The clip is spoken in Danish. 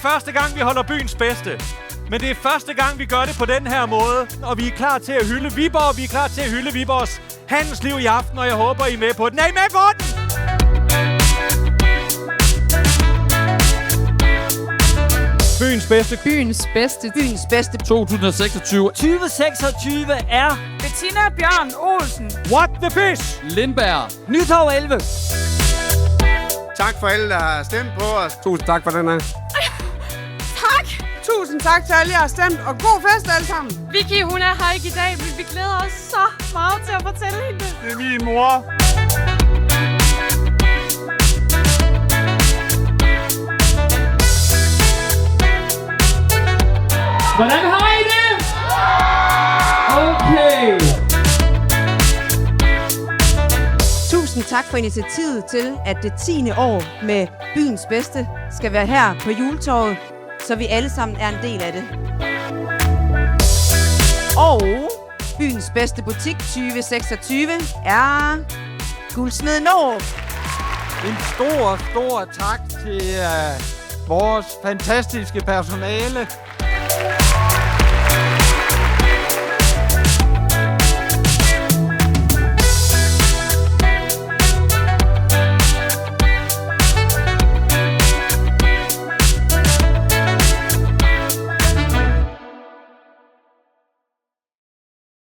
første gang, vi holder byens bedste. Men det er første gang, vi gør det på den her måde. Og vi er klar til at hylde Viborg, og vi er klar til at hylde Viborgs handelsliv i aften. Og jeg håber, I er med på den. Er I med på den? Byens bedste. Byens bedste. Byens bedste. 2026. 2026 er Bettina Bjørn Olsen. What the fish? Lindberg. Nytorv 11. Tak for alle, der har stemt på os. Tusind tak for den her. Tak. Tusind tak til alle, der har stemt, og god fest alle sammen. Vicky, hun er her ikke i dag, men vi glæder os så meget til at fortælle hende det. Det er min mor. Hvordan har I det? Okay. Tusind tak for initiativet til, at det 10. år med Byens Bedste skal være her på Juletorvet, så vi alle sammen er en del af det. Og Byens Bedste Butik 2026 er Guldsmed Nord. En stor tak til vores fantastiske personale.